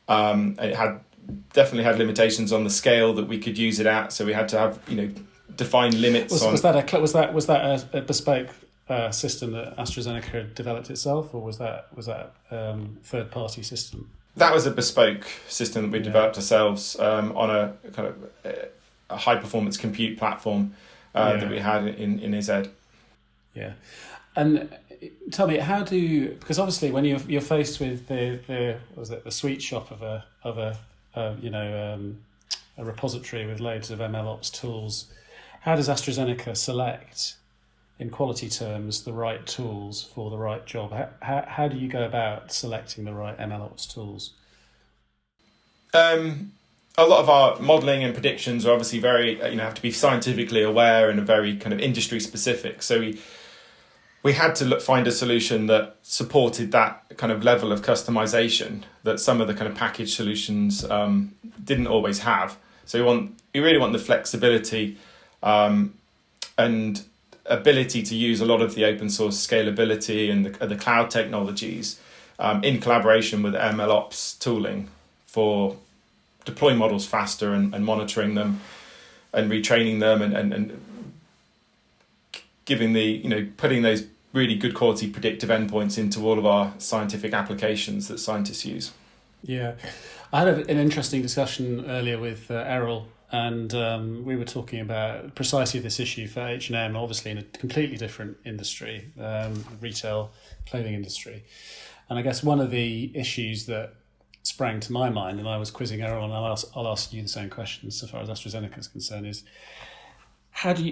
It definitely had limitations on the scale that we could use it at, so we had to have defined limits. Was that a bespoke system that AstraZeneca had developed itself, or was that third party system? That was a bespoke system that we developed ourselves on a kind of a high performance compute platform that we had in AZ. Yeah, and tell me, because obviously when you're faced with the sweet shop of a repository with loads of MLOps tools, how does AstraZeneca select, in quality terms, the right tools for the right job? How do you go about selecting the right MLOps tools? A lot of our modelling and predictions are obviously very, have to be scientifically aware and very kind of industry specific. So we had to find a solution that supported that kind of level of customization that some of the kind of package solutions didn't always have. So we really want the flexibility and ability to use a lot of the open source scalability and the cloud technologies in collaboration with MLOps tooling for deploying models faster and monitoring them and retraining them and giving putting those really good quality predictive endpoints into all of our scientific applications that scientists use. Yeah, I had an interesting discussion earlier with Errol, and we were talking about precisely this issue for H&M, obviously in a completely different industry, retail clothing industry. And I guess one of the issues that sprang to my mind, and I was quizzing Errol, and I'll ask you the same question so far as AstraZeneca is concerned, is how do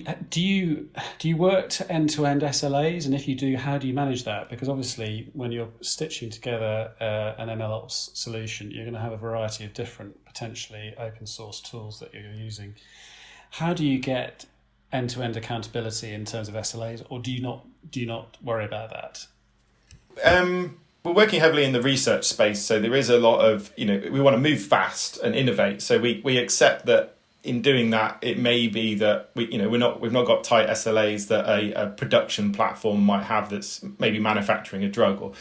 you work to end-to-end SLAs, and if you do, how do you manage that? Because obviously when you're stitching together an MLOps solution, you're going to have a variety of different potentially open source tools that you're using. How do you get end-to-end accountability in terms of SLAs, or do you not worry about that? We're working heavily in the research space, so there is a lot of, we want to move fast and innovate. So we accept that in doing that, it may be that we've not got tight SLAs that a production platform might have that's maybe manufacturing a drug or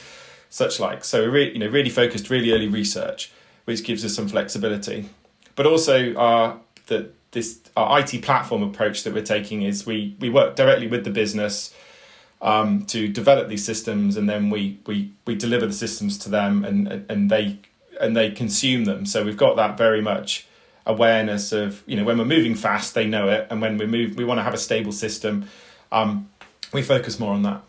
such like. So we're really focused, really early research, which gives us some flexibility. But also our IT platform approach that we're taking is we work directly with the business to develop these systems, and then we deliver the systems to them, and they consume them. So we've got that very much awareness of, when we're moving fast, they know it, and when we want to have a stable system, we focus more on that.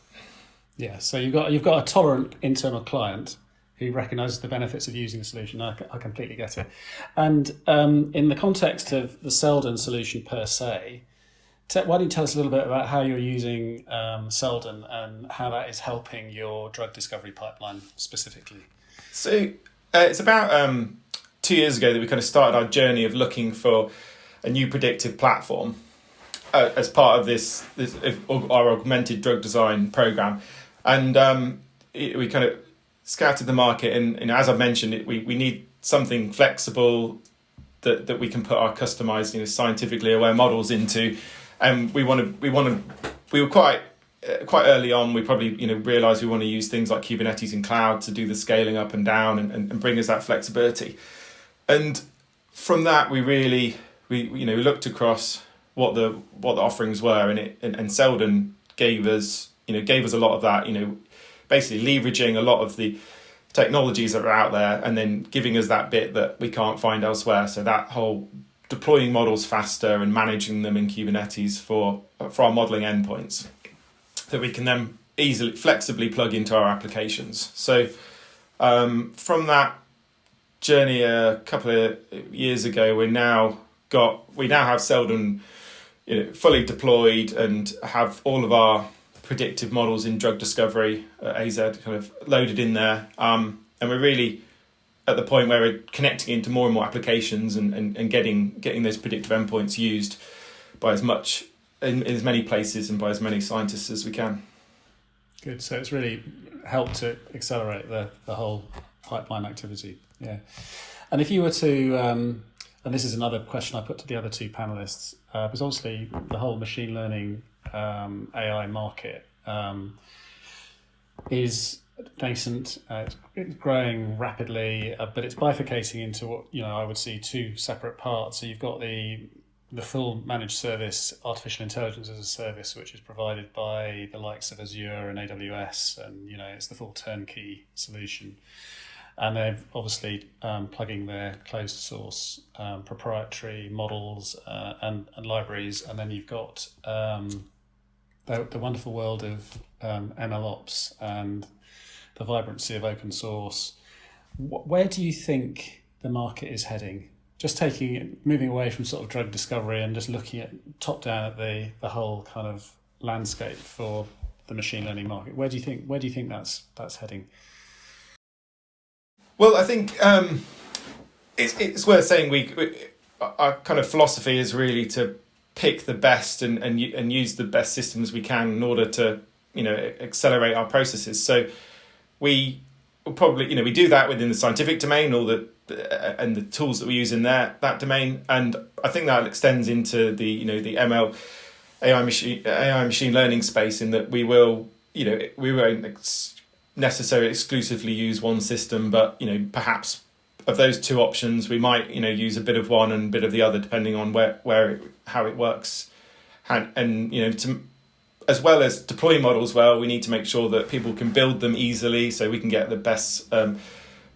Yeah, so you've got a tolerant internal client who recognises the benefits of using the solution. I completely get it. And in the context of the Seldon solution per se, why don't you tell us a little bit about how you're using Seldon and how that is helping your drug discovery pipeline specifically? So it's about 2 years ago that we kind of started our journey of looking for a new predictive platform as part of this our augmented drug design program, and we kind of scouted the market, and as I've mentioned, we need something flexible that we can put our customized, scientifically aware models into, and we were quite early on. We probably realized we want to use things like Kubernetes and cloud to do the scaling up and down and bring us that flexibility. And from that, we looked across what the offerings were, and Seldon gave us a lot of that, basically leveraging a lot of the technologies that are out there and then giving us that bit that we can't find elsewhere. So that whole deploying models faster and managing them in Kubernetes for our modeling endpoints that we can then flexibly plug into our applications. So from that journey a couple of years ago, we now have Seldon fully deployed and have all of our predictive models in drug discovery AZ kind of loaded in there, and we're really at the point where we're connecting into more and more applications and getting those predictive endpoints used by in as many places and by as many scientists as we can. Good. So it's really helped to accelerate the whole pipeline activity. Yeah. And if you were to, and this is another question I put to the other two panelists, because obviously the whole machine learning AI market is nascent, it's growing rapidly, but it's bifurcating into what I would see two separate parts. So you've got the full managed service, artificial intelligence as a service, which is provided by the likes of Azure and AWS, and it's the full turnkey solution. And they're obviously plugging their closed source proprietary models and libraries. And then you've got the wonderful world of MLOps and the vibrancy of open source. Where do you think the market is heading? Just moving away from sort of drug discovery and just looking at top down at the whole kind of landscape for the machine learning market. Where do you think that's heading? Well, I think it's worth saying our kind of philosophy is really to pick the best and use the best systems we can in order to accelerate our processes. So we probably we do that within the scientific domain, and the tools that we use in that domain, and I think that extends into the the ML AI machine learning space, in that we won't necessarily exclusively use one system, but perhaps of those two options we might use a bit of one and a bit of the other, depending on how it works, and as well as deploying models well, we need to make sure that people can build them easily so we can get the best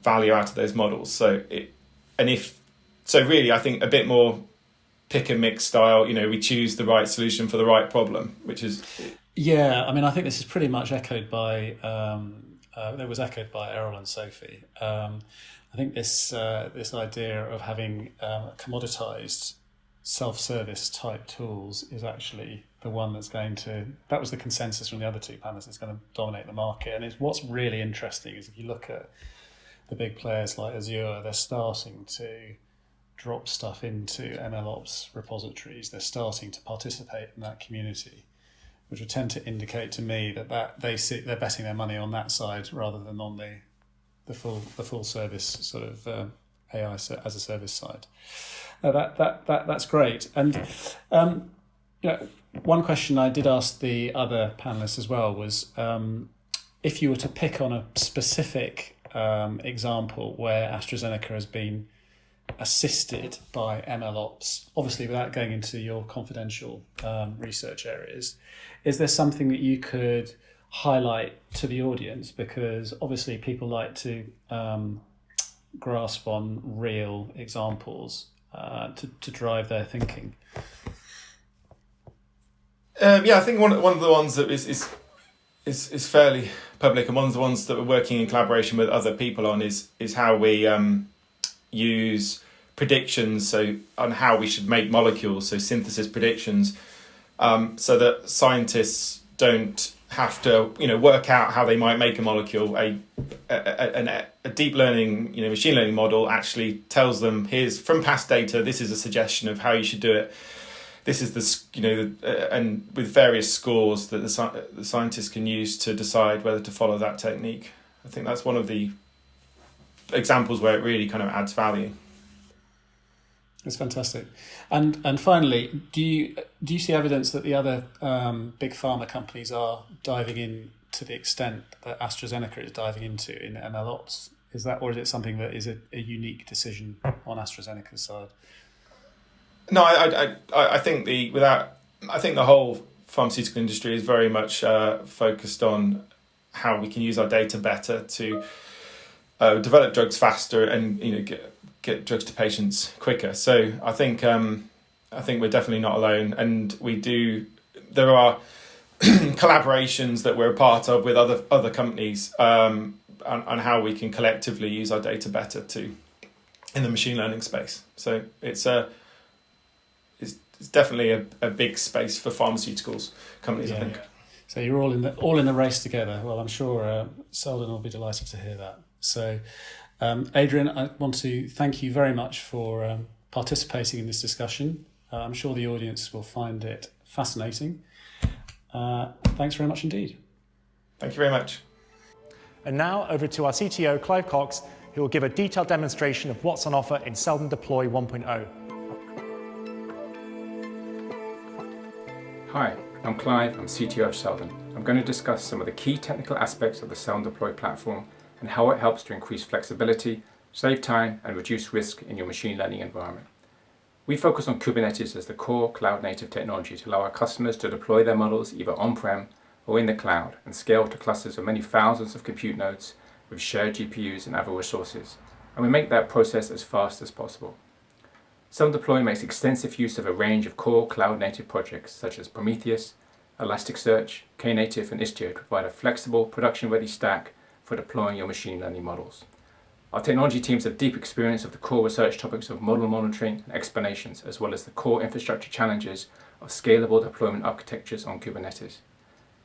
value out of those models. So really I think a bit more pick and mix style, we choose the right solution for the right problem, which is... Yeah, I mean, I think this is pretty much echoed by Errol and Sophie. I think this idea of having commoditized self-service type tools is actually the one that was the consensus from the other two panelists, is going to dominate the market. And what's really interesting is if you look at the big players like Azure, they're starting to drop stuff into MLOps repositories. They're starting to participate in that community, which would tend to indicate to me that they're betting their money on that side rather than on the full service sort of AI as a service side. That's great. And one question I did ask the other panelists as well was if you were to pick on a specific example where AstraZeneca has been assisted by MLOps, obviously without going into your confidential research areas, is there something that you could highlight to the audience? Because obviously people like to grasp on real examples to drive their thinking. I think one of the ones that is fairly public, and one of the ones that we're working in collaboration with other people on is how we use predictions on how we should make molecules, so synthesis predictions, so that scientists don't have to work out how they might make a molecule. A deep learning machine learning model actually tells them, here's from past data, this is a suggestion of how you should do it. This is and with various scores that the scientists can use to decide whether to follow that technique. I think that's one of the examples where it really kind of adds value. That's fantastic. And finally, do you see evidence that the other big pharma companies are diving in to the extent that AstraZeneca is diving into in emmaloves? Is that, or is it something that is a unique decision on AstraZeneca's side? No, I think the whole pharmaceutical industry is very much focused on how we can use our data better to develop drugs faster and get drugs to patients quicker. So I think we're definitely not alone, and there are collaborations that we're a part of with other companies on how we can collectively use our data better in the machine learning space. So it's definitely a big space for pharmaceuticals companies, I think. Yeah. So you're all in the race together. Well, I'm sure Seldon will be delighted to hear that. So, Adrian, I want to thank you very much for participating in this discussion. I'm sure the audience will find it fascinating. Thanks very much indeed. Thank you very much. And now over to our CTO, Clive Cox, who will give a detailed demonstration of what's on offer in Seldon Deploy 1.0. Hi, I'm Clive, I'm CTO of Seldon. I'm going to discuss some of the key technical aspects of the Seldon Deploy platform and how it helps to increase flexibility, save time, and reduce risk in your machine learning environment. We focus on Kubernetes as the core cloud-native technology to allow our customers to deploy their models either on-prem or in the cloud and scale to clusters of many thousands of compute nodes with shared GPUs and other resources. And we make that process as fast as possible. Seldon Deploy makes extensive use of a range of core cloud-native projects such as Prometheus, Elasticsearch, Knative, and Istio to provide a flexible, production-ready stack for deploying your machine learning models. Our technology teams have deep experience of the core research topics of model monitoring and explanations, as well as the core infrastructure challenges of scalable deployment architectures on Kubernetes.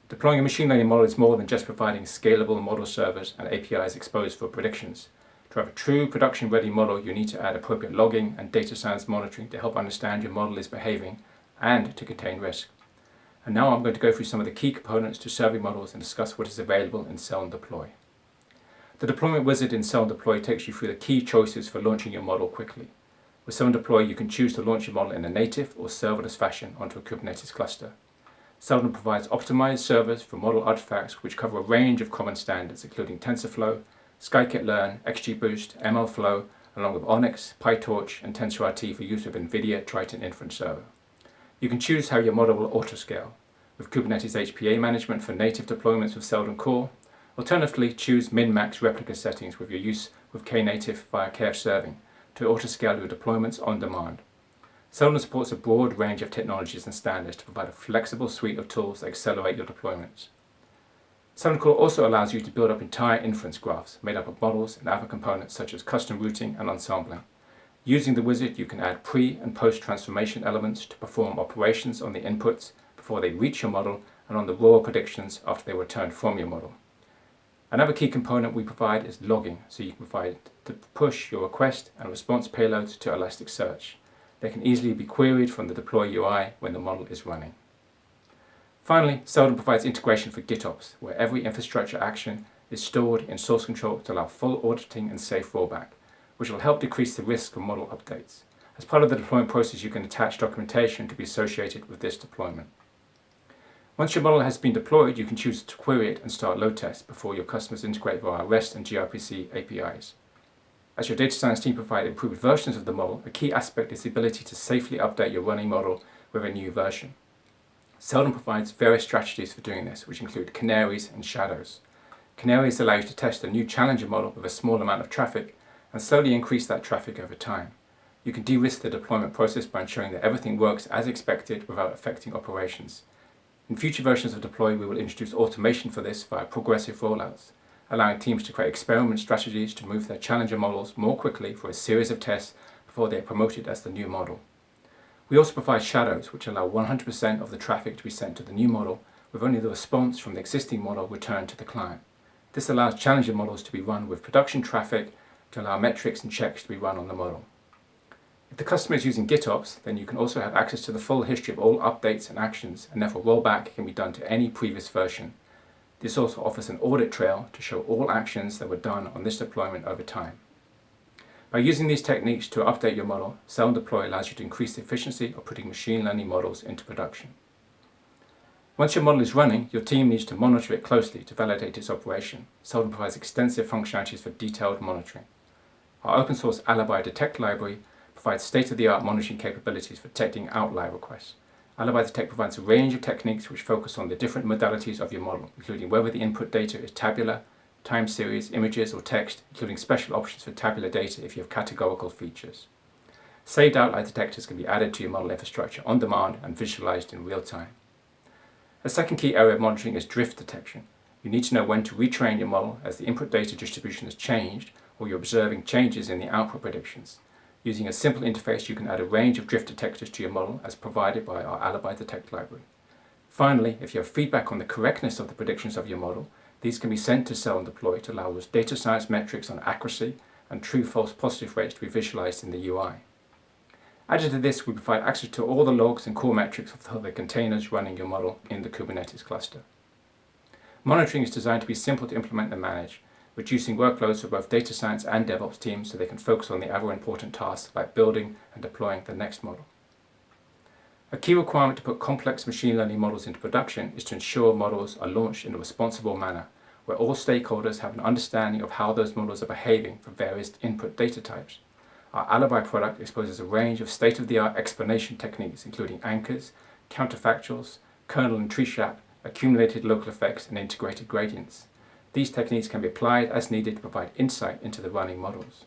Deploying a machine learning model is more than just providing scalable model servers and APIs exposed for predictions. To have a true production-ready model, you need to add appropriate logging and data science monitoring to help understand your model is behaving and to contain risk. And now I'm going to go through some of the key components to serving models and discuss what is available in Seldon Deploy. The deployment wizard in Seldon Deploy takes you through the key choices for launching your model quickly. With Seldon Deploy, you can choose to launch your model in a native or serverless fashion onto a Kubernetes cluster. Seldon provides optimized servers for model artifacts which cover a range of common standards, including TensorFlow, scikit-learn, XGBoost, MLflow, along with Onyx, PyTorch, and TensorRT for use with NVIDIA Triton Inference Server. You can choose how your model will autoscale, with Kubernetes HPA management for native deployments with Seldon Core. Alternatively, choose min-max replica settings with your use with Knative via KF Serving to autoscale your deployments on demand. Seldon supports a broad range of technologies and standards to provide a flexible suite of tools that accelerate your deployments. Seldon Core also allows you to build up entire inference graphs made up of models and other components such as custom routing and ensembling. Using the wizard, you can add pre- and post-transformation elements to perform operations on the inputs before they reach your model and on the raw predictions after they were returned from your model. Another key component we provide is logging, so you can provide to push your request and response payloads to Elasticsearch. They can easily be queried from the deploy UI when the model is running. Finally, Seldon provides integration for GitOps, where every infrastructure action is stored in source control to allow full auditing and safe rollback, which will help decrease the risk of model updates. As part of the deployment process, you can attach documentation to be associated with this deployment. Once your model has been deployed, you can choose to query it and start load tests before your customers integrate via REST and gRPC APIs. As your data science team provide improved versions of the model, a key aspect is the ability to safely update your running model with a new version. Seldon provides various strategies for doing this, which include canaries and shadows. Canaries allow you to test a new challenger model with a small amount of traffic and slowly increase that traffic over time. You can de-risk the deployment process by ensuring that everything works as expected without affecting operations. In future versions of Deploy, we will introduce automation for this via progressive rollouts, allowing teams to create experiment strategies to move their challenger models more quickly for a series of tests before they are promoted as the new model. We also provide shadows, which allow 100% of the traffic to be sent to the new model, with only the response from the existing model returned to the client. This allows challenger models to be run with production traffic to allow metrics and checks to be run on the model. If the customer is using GitOps, then you can also have access to the full history of all updates and actions, and therefore rollback can be done to any previous version. This also offers an audit trail to show all actions that were done on this deployment over time. By using these techniques to update your model, Seldon Deploy allows you to increase the efficiency of putting machine learning models into production. Once your model is running, your team needs to monitor it closely to validate its operation. Seldon provides extensive functionalities for detailed monitoring. Our open source Alibi Detect library provides state-of-the-art monitoring capabilities for detecting outlier requests. Alibi Detect provides a range of techniques which focus on the different modalities of your model, including whether the input data is tabular, time series, images, or text, including special options for tabular data if you have categorical features. Saved outlier detectors can be added to your model infrastructure on demand and visualized in real time. A second key area of monitoring is drift detection. You need to know when to retrain your model as the input data distribution has changed or you're observing changes in the output predictions. Using a simple interface, you can add a range of drift detectors to your model as provided by our Alibi Detect library. Finally, if you have feedback on the correctness of the predictions of your model, these can be sent to Seldon Deploy to allow us data science metrics on accuracy and true false positive rates to be visualized in the UI. Added to this, we provide access to all the logs and core metrics of the containers running your model in the Kubernetes cluster. Monitoring is designed to be simple to implement and manage, reducing workloads for both data science and DevOps teams so they can focus on the other important tasks like building and deploying the next model. A key requirement to put complex machine learning models into production is to ensure models are launched in a responsible manner, where all stakeholders have an understanding of how those models are behaving for various input data types. Our Alibi product exposes a range of state-of-the-art explanation techniques, including anchors, counterfactuals, kernel and tree trap, accumulated local effects, and integrated gradients. These techniques can be applied as needed to provide insight into the running models.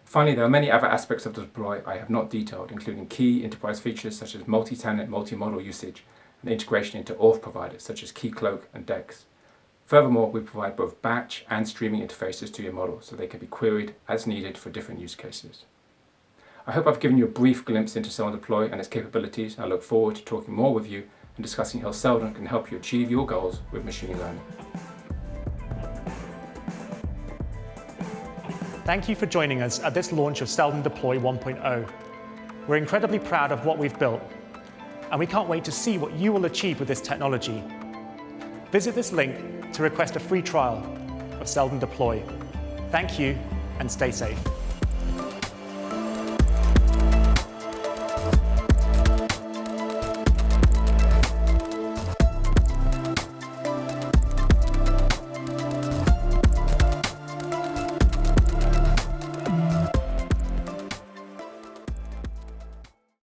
Finally, there are many other aspects of the deploy I have not detailed, including key enterprise features such as multi-tenant, multi-model usage, and integration into auth providers such as Keycloak and Dex. Furthermore, we provide both batch and streaming interfaces to your model so they can be queried as needed for different use cases. I hope I've given you a brief glimpse into Seldon Deploy and its capabilities, and I look forward to talking more with you and discussing how Seldon can help you achieve your goals with machine learning. Thank you for joining us at this launch of Seldon Deploy 1.0. We're incredibly proud of what we've built, and we can't wait to see what you will achieve with this technology. Visit this link to request a free trial of Seldon Deploy. Thank you, and stay safe.